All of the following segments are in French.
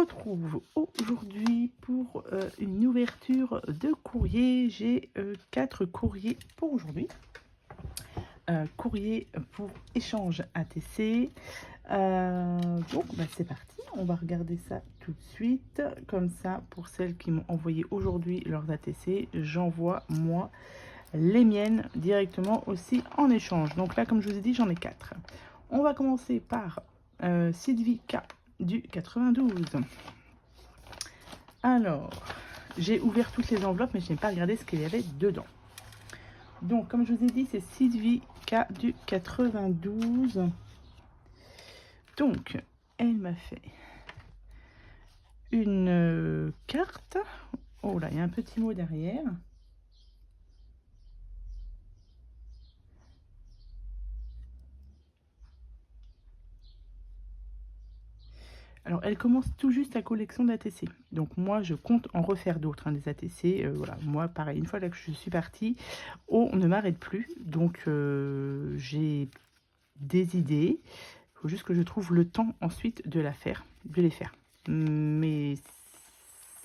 retrouve aujourd'hui pour une ouverture de courrier. J'ai 4 courriers pour aujourd'hui. Courrier pour échange ATC. Donc c'est parti, on va regarder ça tout de suite. Comme ça, pour celles qui m'ont envoyé aujourd'hui leurs ATC, j'envoie moi les miennes directement aussi en échange. Donc là, comme je vous ai dit, j'en ai 4. On va commencer par Sylvie K du 92. Alors, j'ai ouvert toutes les enveloppes, mais je n'ai pas regardé ce qu'il y avait dedans. Donc, comme je vous ai dit, c'est Sylvie K du 92. Donc, elle m'a fait une carte. Oh là, il y a un petit mot derrière. Alors, elle commence tout juste la collection d'ATC. Donc, moi, je compte en refaire d'autres, des ATC. Voilà, moi, pareil, une fois là que je suis partie, on ne m'arrête plus. Donc, j'ai des idées. Il faut juste que je trouve le temps ensuite de les faire. Mais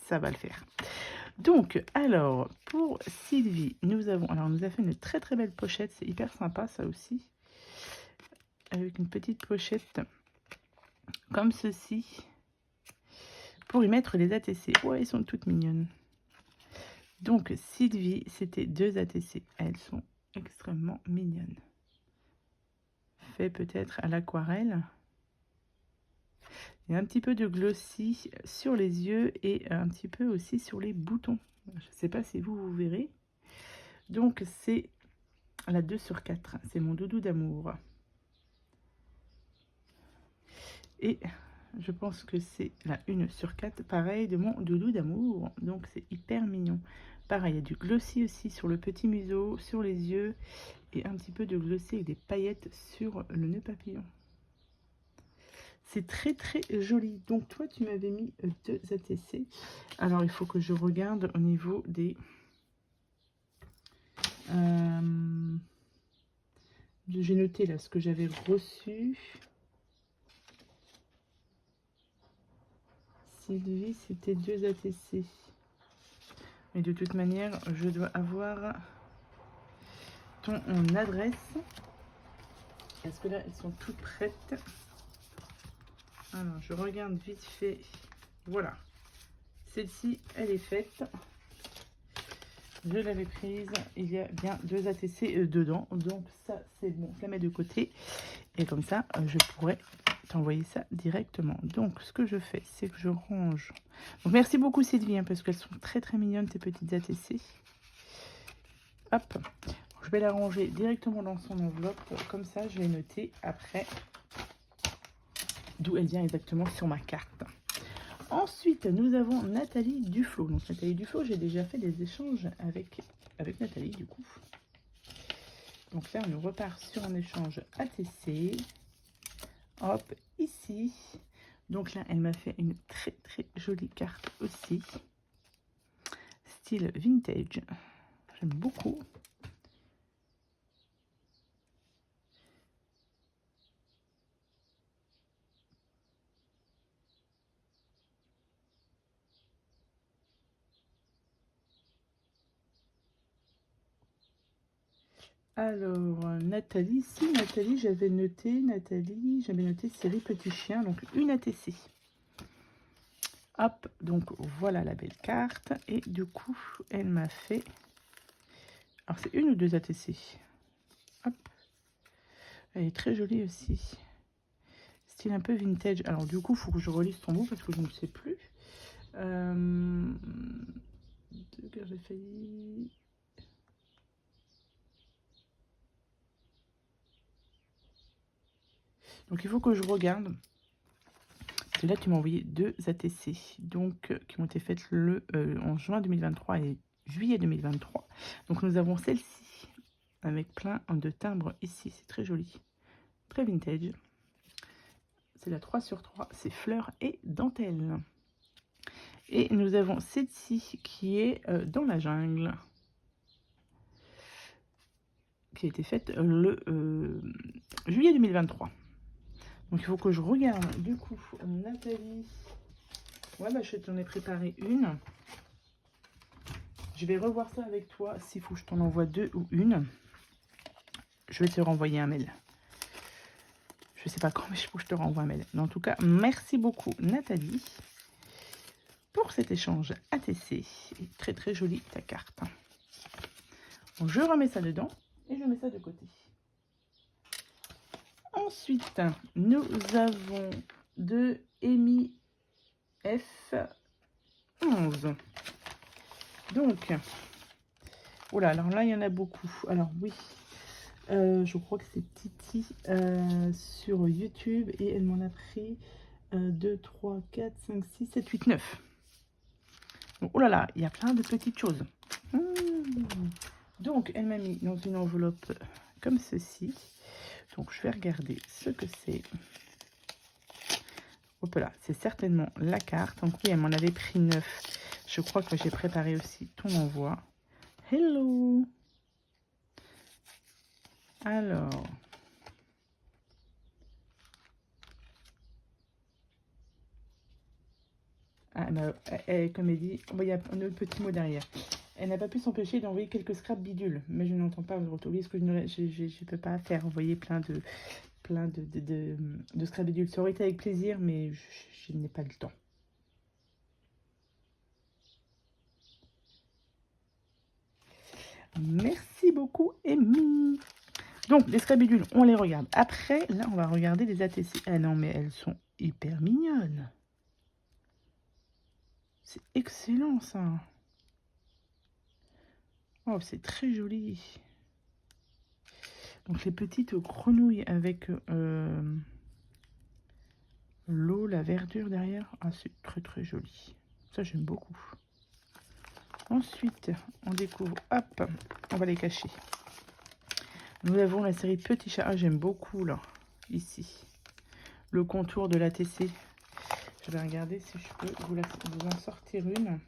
ça va le faire. Donc, alors, pour Sylvie, nous a fait une très très belle pochette. C'est hyper sympa, ça aussi. Avec une petite pochette comme ceci. Pour y mettre les ATC. Ouais, elles sont toutes mignonnes. Donc, Sylvie, c'était 2 ATC. Elles sont extrêmement mignonnes. Fait peut-être à l'aquarelle. Il y a un petit peu de glossy sur les yeux et un petit peu aussi sur les boutons. Je ne sais pas si vous verrez. Donc, c'est la 2/4. C'est mon doudou d'amour. Et je pense que c'est la 1/4, pareil, de mon doudou d'amour. Donc, c'est hyper mignon. Pareil, il y a du glossy aussi sur le petit museau, sur les yeux. Et un petit peu de glossy avec des paillettes sur le nœud papillon. C'est très très joli. Donc toi, tu m'avais mis 2 ATC. Alors, il faut que je regarde au niveau des... j'ai noté là ce que j'avais reçu. Sylvie, c'était 2 ATC. Mais de toute manière, je dois avoir ton adresse. Parce que là, elles sont toutes prêtes. Alors, je regarde vite fait. Voilà. Celle-ci, elle est faite. Je l'avais prise. Il y a bien 2 ATC dedans. Donc, ça, c'est bon. Je la mets de côté. Et comme ça, je pourrais t'envoyer ça directement. Donc, ce que je fais, c'est que je range. Donc, merci beaucoup, Sylvie, parce qu'elles sont très, très mignonnes, tes petites ATC. Hop. Je vais la ranger directement dans son enveloppe. Comme ça, je vais noter après d'où elle vient exactement sur ma carte. Ensuite, nous avons Nathalie Duflo. Donc, Nathalie Duflo, j'ai déjà fait des échanges avec Nathalie, du coup. Donc là, on repart sur un échange ATC. Hop, ici. Donc là, elle m'a fait une très, très jolie carte aussi. Style vintage. J'aime beaucoup. Alors, Nathalie, j'avais noté série Petit Chien, donc une ATC. Hop, donc voilà la belle carte. Et du coup, elle m'a fait... Alors, c'est 1 ou 2 ATC. Hop. Elle est très jolie aussi. Style un peu vintage. Alors, du coup, il faut que je relise ton mot parce que je ne sais plus. J'ai failli... Donc, il faut que je regarde. Et là, tu m'as envoyé 2 ATC, donc qui ont été faites en juin 2023 et juillet 2023. Donc, nous avons celle-ci avec plein de timbres ici. C'est très joli, très vintage. C'est la 3/3, c'est fleurs et dentelle. Et nous avons celle-ci qui est dans la jungle, qui a été faite le juillet 2023. Donc, il faut que je regarde, du coup, Nathalie, Ouais, bah, je t'en ai préparé une. Je vais revoir ça avec toi. S'il faut que je t'en envoie 2 ou une. Je vais te renvoyer un mail. Je sais pas quand, mais il faut que je te renvoie un mail. Mais en tout cas, merci beaucoup Nathalie pour cet échange ATC. Et très très jolie ta carte. Donc, je remets ça dedans et je mets ça de côté. Ensuite, nous avons de Amy F11. Donc, voilà, alors là, il y en a beaucoup. Alors oui, je crois que c'est Titi sur YouTube et elle m'en a pris 2, 3, 4, 5, 6, 7, 8, 9. Donc, oh là là, il y a plein de petites choses. Donc, elle m'a mis dans une enveloppe comme ceci. Donc, je vais regarder ce que c'est. Hop là, c'est certainement la carte. Donc, oui, elle m'en avait pris 9. Je crois que j'ai préparé aussi ton envoi. Hello! Alors... Ah, bah, comme elle dit, il y a un autre petit mot derrière. Elle n'a pas pu s'empêcher d'envoyer quelques scraps bidules, mais je n'entends pas votre retour. Oui, ce que je ne peux pas faire, envoyer plein de scraps bidules. Ça aurait été avec plaisir, mais je n'ai pas le temps. Merci beaucoup, Amy. Donc, les scraps bidules, on les regarde. Après, là, on va regarder les ATC. Ah non, mais elles sont hyper mignonnes. C'est excellent, ça. Oh, c'est très joli. Donc, les petites grenouilles avec l'eau, la verdure derrière. Ah, c'est très, très joli. Ça, j'aime beaucoup. Ensuite, on découvre... Hop, on va les cacher. Nous avons la série Petit Chat. Ah, j'aime beaucoup, là, ici. Le contour de l'ATC. Je vais regarder si je peux vous en sortir une.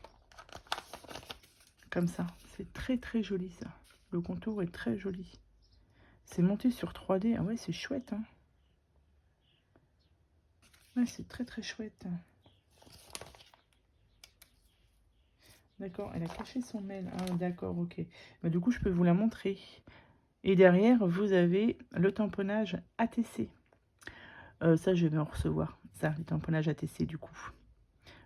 Comme ça. C'est très, très joli, ça. Le contour est très joli. C'est monté sur 3D. Ah ouais, c'est chouette, hein. Ouais, c'est très, très chouette. D'accord, elle a caché son mail. Ah, d'accord, ok. Bah, du coup, je peux vous la montrer. Et derrière, vous avez le tamponnage ATC. Ça, je vais en recevoir. Ça, le tamponnage ATC, du coup.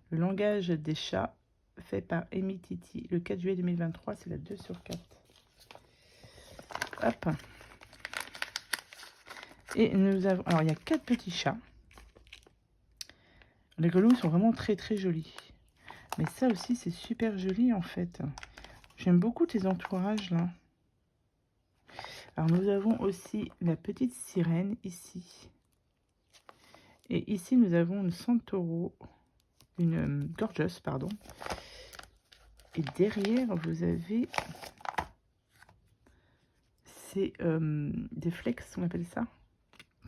Le langage des chats, fait par Amy Titi, le 4 juillet 2023. C'est la 2 sur 4. Hop. Et nous avons... Alors, il y a 4 petits chats. Les grenouilles sont vraiment très, très jolies. Mais ça aussi, c'est super joli, en fait. J'aime beaucoup tes entourages, là. Alors, nous avons aussi la petite sirène, ici. Et ici, nous avons une Centauro, une Gorgeous, pardon. Et derrière, vous avez... C'est des flex, on appelle ça.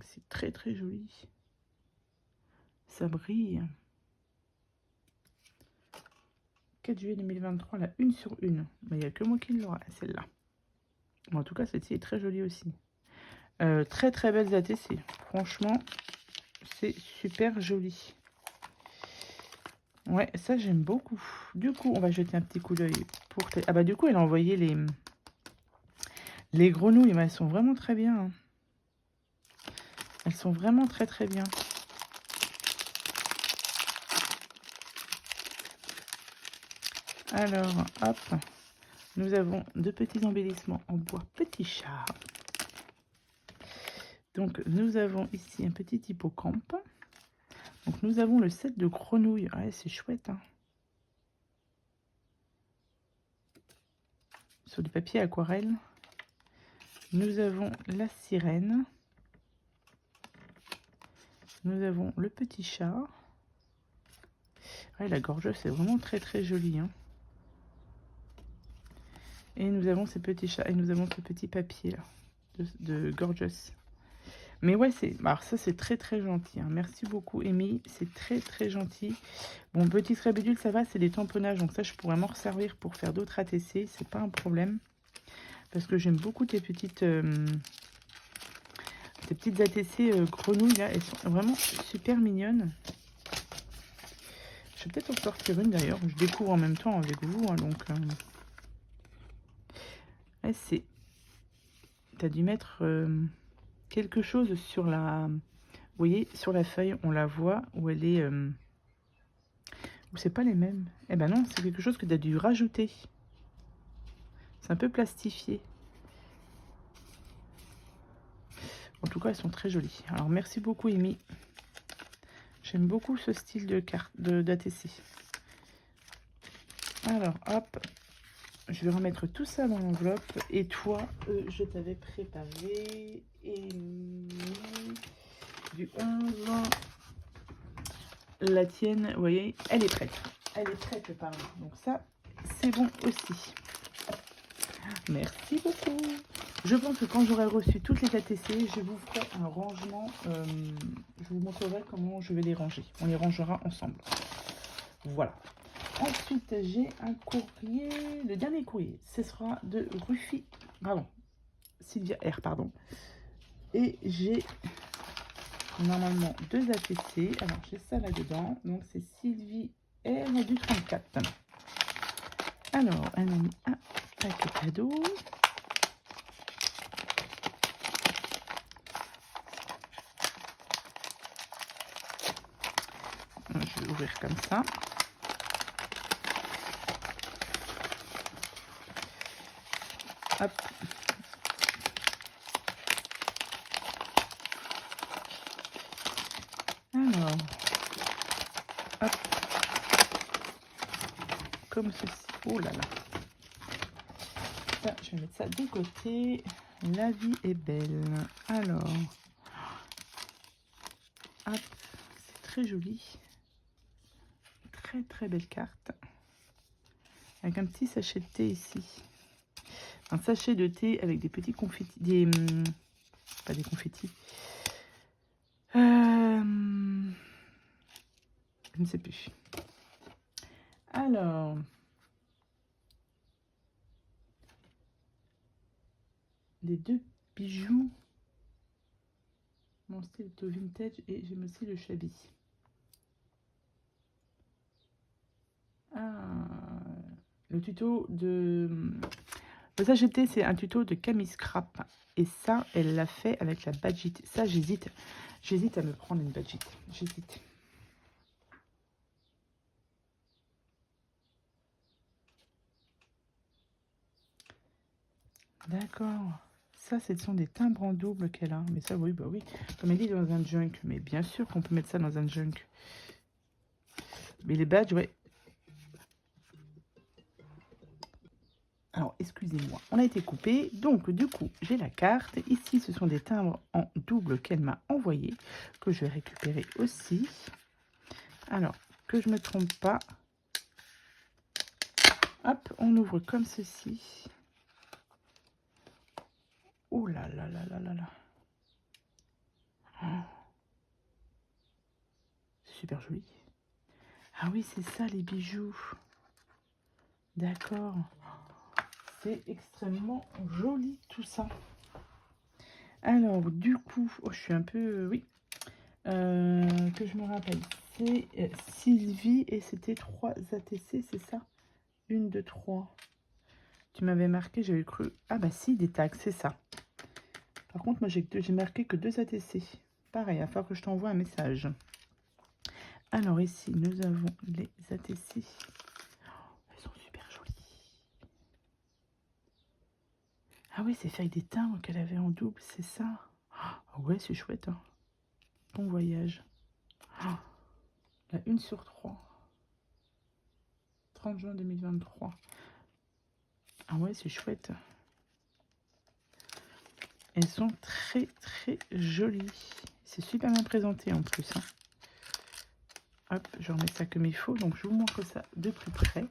C'est très, très joli. Ça brille. 4 juillet 2023, la 1 sur 1. Mais il n'y a que moi qui l'aura, celle-là. En tout cas, celle-ci est très jolie aussi. Très très belles ATC. Franchement, c'est super joli. Ouais, ça j'aime beaucoup. Du coup, on va jeter un petit coup d'œil pour... Ah bah du coup, elle a envoyé les grenouilles. Mais elles sont vraiment très bien. Hein. Elles sont vraiment très très bien. Alors, hop. Nous avons 2 petits embellissements en bois petit chat. Donc, nous avons ici un petit hippocampe. Donc, nous avons le set de grenouilles. Ouais, c'est chouette. Hein. Sur du papier aquarelle. Nous avons la sirène. Nous avons le petit chat. Ouais, la gorgeuse, c'est vraiment très très joli. Hein. Et nous avons ces petits chats. Et nous avons ce petit papier là, de gorgeous. Mais ouais, alors ça c'est très très gentil. Hein. Merci beaucoup, Amy. C'est très très gentil. Bon, petit scrabidule, ça va, c'est des tamponnages. Donc ça, je pourrais m'en resservir pour faire d'autres ATC. C'est pas un problème. Parce que j'aime beaucoup tes petites ATC grenouilles là. Elles sont vraiment super mignonnes. Je vais peut-être en sortir une d'ailleurs. Je découvre en même temps avec vous. Hein, donc, ouais, c'est... Tu as dû mettre quelque chose sur la... Vous voyez, sur la feuille, on la voit où elle est... Ou c'est pas les mêmes. Eh ben non, c'est quelque chose que tu as dû rajouter. C'est un peu plastifié. En tout cas, elles sont très jolies. Alors, merci beaucoup, Amy. J'aime beaucoup ce style de carte d'ATC. Alors, hop. Je vais remettre tout ça dans l'enveloppe. Et toi, je t'avais préparé du 11. La tienne, vous voyez, elle est prête. Elle est prête, pardon. Donc ça, c'est bon aussi. Merci beaucoup. Je pense que quand j'aurai reçu toutes les ATC, je vous ferai un rangement. Je vous montrerai comment je vais les ranger. On les rangera ensemble. Voilà. Ensuite, j'ai un courrier. Le dernier courrier, ce sera de Rufi. Pardon. Sylvia R, pardon. Et j'ai normalement 2 ATC. Alors, j'ai ça là-dedans. Donc, c'est Sylvie R du 34. Alors, elle m'a mis un paquet cadeau. Je vais ouvrir comme ça. Hop. Alors, hop. Comme ceci. Oh là là. Ça, je vais mettre ça de côté. La vie est belle. Alors, hop. C'est très joli. Très très belle carte. Avec un petit sachet de thé ici. Un sachet de thé avec des petits confettis. Pas des confettis. Je ne sais plus. Alors. Les 2 bijoux. Mon style est au vintage et j'aime aussi le shabby. Ah, le tuto de... Le sachet de thé, c'est un tuto de Camille Scrap. Et ça, elle l'a fait avec la badgite. Ça, j'hésite. J'hésite à me prendre une badgite. J'hésite. D'accord. Ça, ce sont des timbres en double qu'elle a. Mais ça, oui, bah oui. Comme elle dit, dans un junk. Mais bien sûr qu'on peut mettre ça dans un junk. Mais les badges, ouais. Alors, excusez-moi, on a été coupé. Donc, du coup, j'ai la carte. Ici, ce sont des timbres en double qu'elle m'a envoyé, que je vais récupérer aussi. Alors, que je ne me trompe pas. Hop, on ouvre comme ceci. Oh là là là là là là. Oh. Super joli. Ah oui, c'est ça les bijoux. D'accord. C'est extrêmement joli tout ça. Alors, du coup, oh, je suis un peu... oui. Que je me rappelle. C'est Sylvie et c'était 3 ATC, c'est ça? 1, 2, 3. Tu m'avais marqué, j'avais cru... Ah bah si, des tags, c'est ça. Par contre, moi, j'ai marqué que 2 ATC. Pareil, il va falloir que je t'envoie un message. Alors ici, nous avons les ATC. Elles sont super jolies. Ah oui, c'est fait avec des timbres qu'elle avait en double, c'est ça? Oh, ouais, c'est chouette. Hein. Bon voyage. Oh, la 1 sur 3. 30 juin 2023. Ah ouais, c'est chouette. Elles sont très très jolies. C'est super bien présenté en plus. Hein. Hop, je remets ça comme il faut. Donc je vous montre ça de plus près.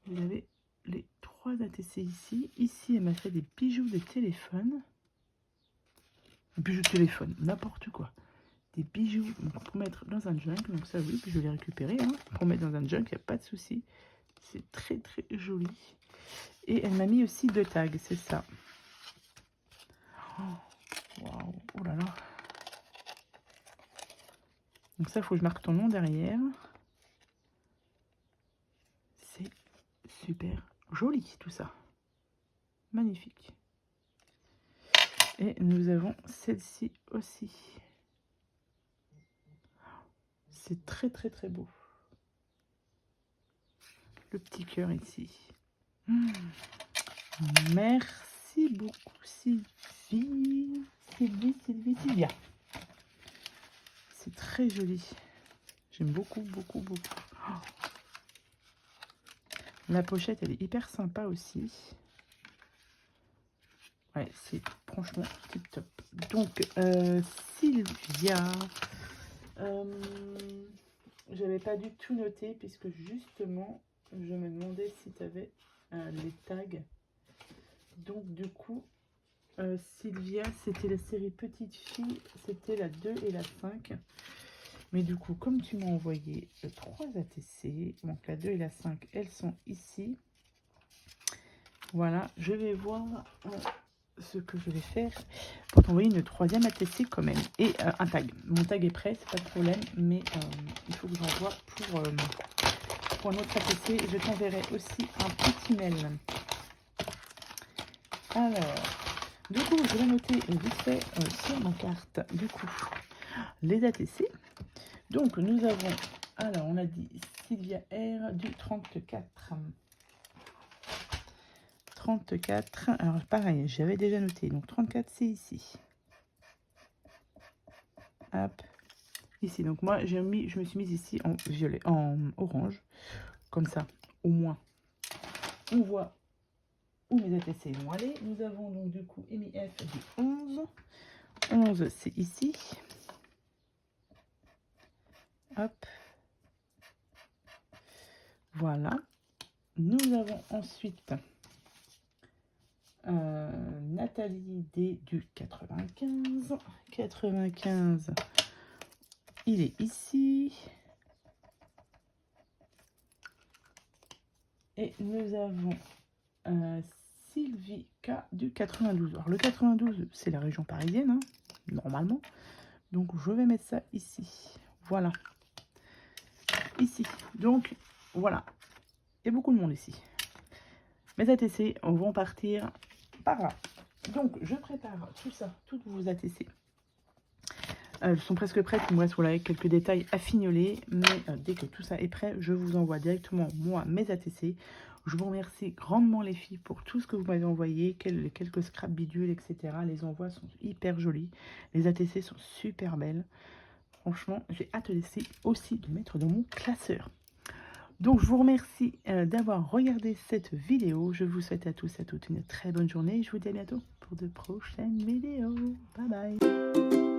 Vous avez les 3 ATC ici. Ici, elle m'a fait des bijoux de téléphone. Bijoux de téléphone, n'importe quoi. Des bijoux pour mettre dans un junk. Donc ça, oui, puis je vais les récupérer. Hein, pour mettre dans un junk, il n'y a pas de souci. C'est très très joli. Et elle m'a mis aussi 2 tags, c'est ça. Oh, waouh, oh là là. Donc ça, il faut que je marque ton nom derrière. super joli tout ça. Magnifique. Et nous avons celle-ci aussi. C'est très très très beau. Le petit cœur ici. Merci beaucoup Sylvie. Sylvia. C'est très joli. J'aime beaucoup, beaucoup, beaucoup. Oh. La pochette, elle est hyper sympa aussi. Ouais, c'est franchement tip top. Donc, Sylvia, j'avais pas du tout noté puisque justement, je me demandais si tu avais les tags. Donc, du coup, Sylvia, c'était la série Petite Fille, c'était la 2 et la 5. Mais du coup, comme tu m'as envoyé 3 ATC, donc la 2 et la 5, elles sont ici. Voilà, je vais voir ce que je vais faire pour t'envoyer une 3e ATC quand même. Et un tag. Mon tag est prêt, c'est pas de problème, mais il faut que j'envoie pour un autre ATC. Je t'enverrai aussi un petit mail. Alors, du coup, je vais noter vite fait sur ma carte, du coup, les ATC. Donc, nous avons, alors, on a dit Sylvia R du 34. 34, alors pareil, j'avais déjà noté, donc 34 c'est ici. Hop, ici, donc moi je me suis mise ici en violet, en orange, comme ça, au moins, on voit où mes ATC vont aller. Nous avons donc du coup MIF du 11, 11 c'est ici. Hop, voilà. Nous avons ensuite Nathalie D du 95. 95, il est ici. Et nous avons Sylvie K du 92. Alors le 92, c'est la région parisienne, hein, normalement. Donc je vais mettre ça ici. Voilà. Ici. Donc voilà. Il y a beaucoup de monde ici. Mes ATC vont partir par là. Donc je prépare tout ça, toutes vos ATC. Elles sont presque prêtes, il me reste voilà, quelques détails à fignoler, mais dès que tout ça est prêt, je vous envoie directement moi mes ATC. Je vous remercie grandement les filles pour tout ce que vous m'avez envoyé, quelques scraps bidules, etc. Les envois sont hyper jolis, les ATC sont super belles. Franchement, j'ai hâte aussi de mettre dans mon classeur. Donc je vous remercie d'avoir regardé cette vidéo. Je vous souhaite à tous et à toutes une très bonne journée. Je vous dis à bientôt pour de prochaines vidéos. Bye bye.